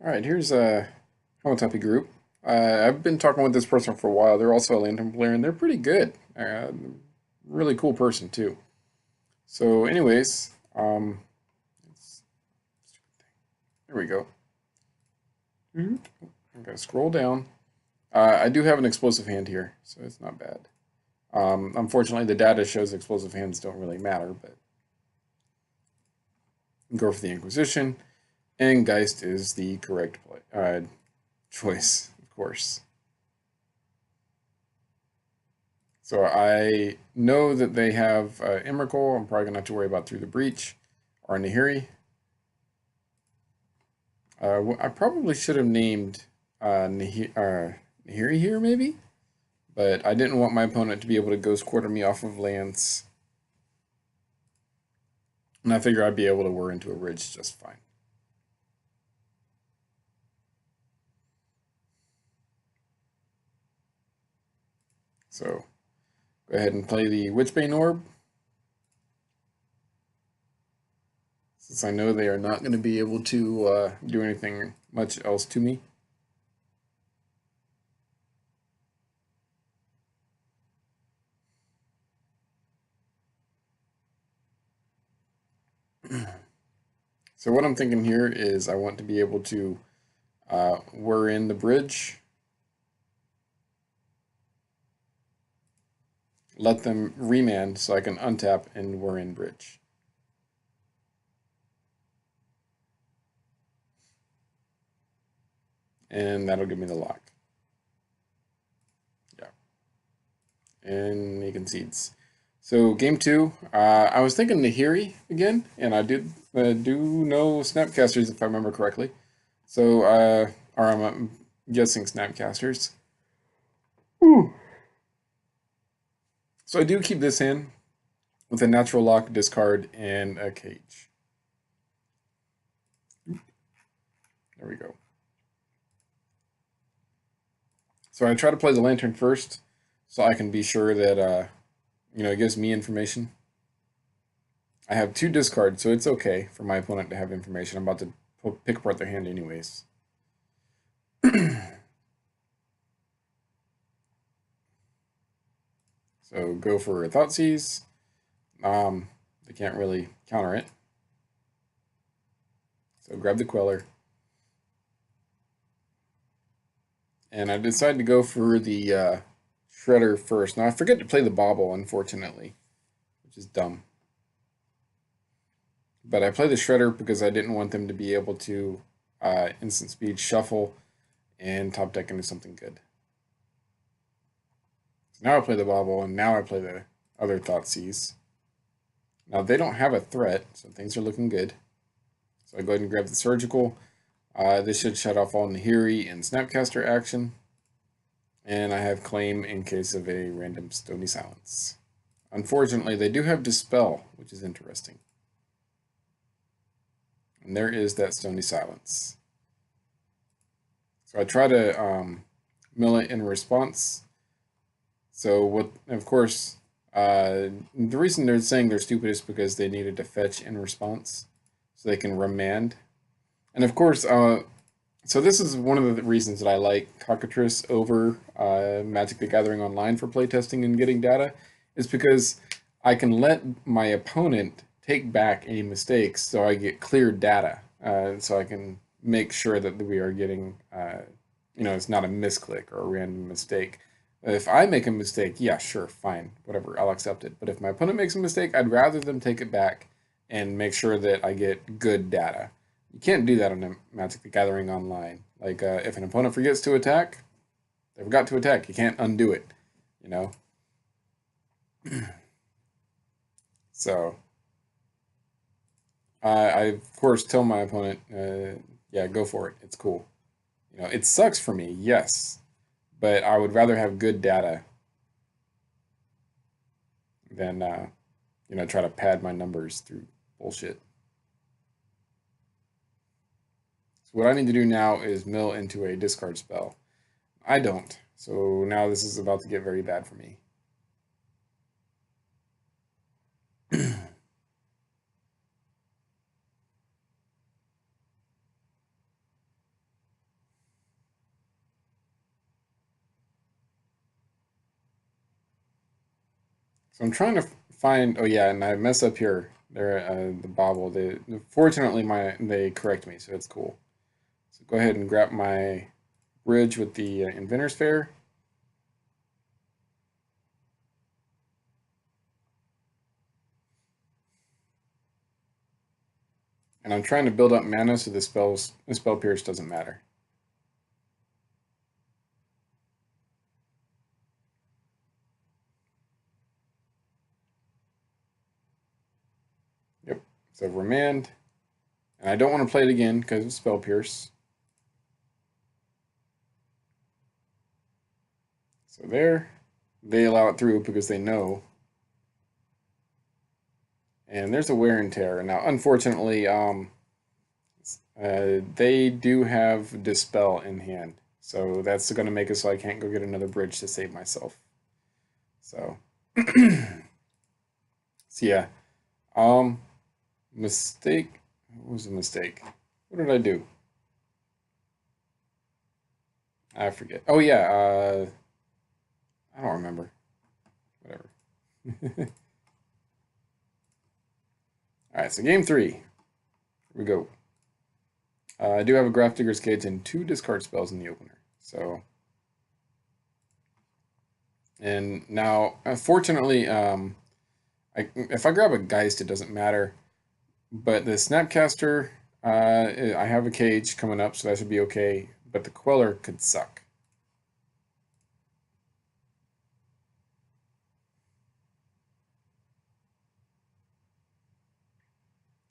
Alright, here's a Hamatepe group. I've been talking with this person for a while. They're also a lantern player, and they're pretty good. Really cool person, too. So, anyways, there we go. I'm going to scroll down. I do have an explosive hand here, so it's not bad. Unfortunately, the data shows explosive hands don't really matter, but go for the Inquisition, and Geist is the correct choice, of course. So I know that they have Emrakul. I'm probably going to have to worry about Through the Breach or Nahiri. I probably should have named Nahiri here, maybe? But I didn't want my opponent to be able to ghost quarter me off of lands. And I figure I'd be able to whir into a ridge just fine. So go ahead and play the Witchbane Orb. Since I know they are not going to be able to do anything much else to me. So what I'm thinking here is I want to be able to whir in the bridge, let them remand so I can untap and whir in bridge. And that'll give me the lock. Yeah. And he concedes. So game two, I was thinking Nahiri again, and I do know Snapcasters if I remember correctly. So, or I'm guessing Snapcasters. Ooh. So I do keep this in with a natural lock, discard, and a cage. There we go. So I try to play the lantern first, so I can be sure that it gives me information. I have two discards, so it's okay for my opponent to have information. I'm about to pick apart their hand anyways. So go for Thoughtseize. They can't really counter it. So grab the Queller. And I decided to go for the Shredder first. Now I forget to play the Bauble, unfortunately, which is dumb. But I play the Shredder because I didn't want them to be able to instant speed shuffle and top deck into something good. So now I play the Bauble, and now I play the other Thoughtseize. Now they don't have a threat, so things are looking good. So I go ahead and grab the Surgical. This should shut off all Nahiri and Snapcaster action. And I have Claim in case of a random Stony Silence. Unfortunately, they do have Dispel, which is interesting. And there is that Stony Silence. So I try to mill it in response. So what? Of course, the reason they're saying they're stupid is because they needed to fetch in response, so they can remand. And of course, so this is one of the reasons that I like Cockatrice over Magic the Gathering Online for playtesting and getting data, is because I can let my opponent take back any mistakes, so I get clear data, so I can make sure that we are getting, it's not a misclick or a random mistake. If I make a mistake, yeah, sure, fine, whatever, I'll accept it. But if my opponent makes a mistake, I'd rather them take it back and make sure that I get good data. You can't do that on a Magic the Gathering Online. Like, if an opponent forgets to attack, they forgot to attack. You can't undo it, you know? So, I of course tell my opponent, yeah, go for it. It's cool. It sucks for me, yes, but I would rather have good data than, try to pad my numbers through bullshit. So what I need to do now is mill into a discard spell. I don't. So now this is about to get very bad for me. So I'm trying to find. Oh yeah, and I mess up here. There, the bobble. Fortunately, they correct me, so it's cool. So go ahead and grab my bridge with the Inventor's Fair. And I'm trying to build up mana so the spell pierce doesn't matter. Yep. So Remand. And I don't want to play it again because of spell pierce. So there. They allow it through because they know. And there's a wear and tear. Now, unfortunately, they do have Dispel in hand. So that's going to make it so I can't go get another bridge to save myself. So, so yeah. Mistake. What was a mistake? What did I do? I forget. Oh yeah. I don't remember. Whatever. All right. So game 3. Here we go. I do have a Grafdigger's Cage and 2 discard spells in the opener. So, and now, fortunately, if I grab a Geist, it doesn't matter. But the Snapcaster, I have a cage coming up, so that should be okay. But the Queller could suck.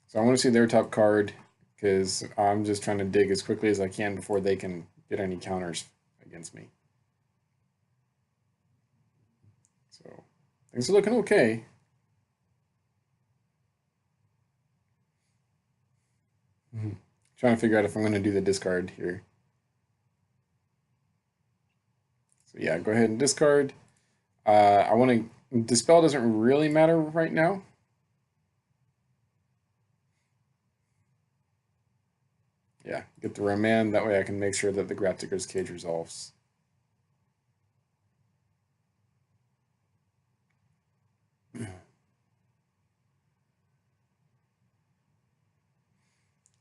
So I want to see their top card because I'm just trying to dig as quickly as I can before they can get any counters against me. So things are looking okay. Trying to figure out if I'm going to do the discard here. So yeah, go ahead and discard. I want to. Dispel doesn't really matter right now. Yeah, get the Remand. That way I can make sure that the Grafdigger's Cage resolves.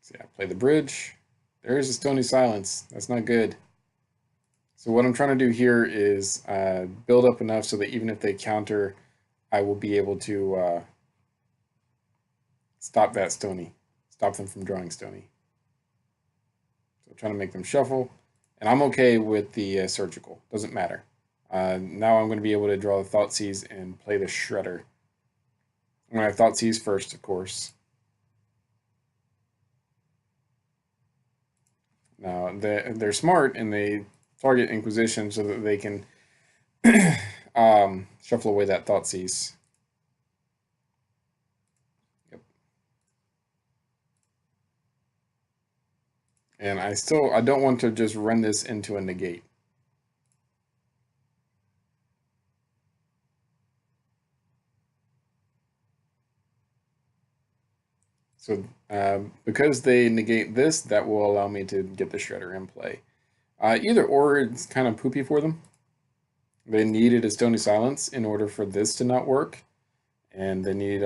So yeah, play the bridge. There is a Stony Silence. That's not good. So what I'm trying to do here is build up enough so that even if they counter, I will be able to stop that Stony. Stop them from drawing Stony. So trying to make them shuffle. And I'm okay with the Surgical. Doesn't matter. Now I'm going to be able to draw the Thoughtseize and play the Shredder. I'm going to have Thoughtseize first, of course. Now, they're smart and they target Inquisition so that they can shuffle away that Thoughtseize. Yep. And I don't want to just run this into a negate. So because they negate this, that will allow me to get the Shredder in play. Either or, it's kind of poopy for them. They needed a Stony Silence in order for this to not work, and they need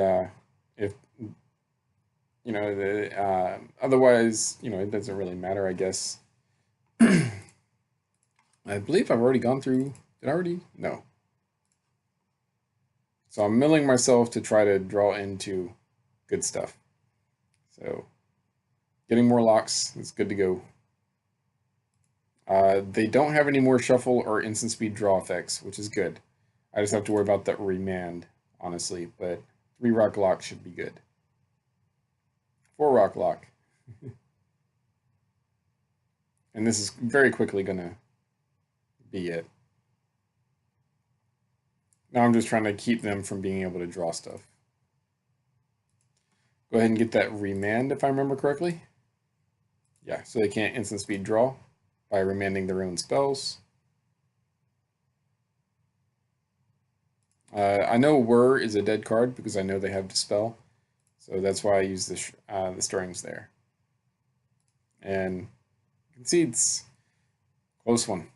if you know the otherwise it doesn't really matter, I guess. I believe I've already gone through. Did I already? No. So I'm milling myself to try to draw into good stuff. So getting more locks is good to go. They don't have any more shuffle or instant speed draw effects, which is good. I just have to worry about that Remand, honestly, but 3 rock lock should be good. 4 rock lock. And this is very quickly going to be it. Now I'm just trying to keep them from being able to draw stuff. Go ahead and get that Remand if I remember correctly. Yeah, so they can't instant speed draw by remanding their own spells. I know Whir is a dead card because I know they have Dispel. So that's why I use the strings there. And you can see it's a close one.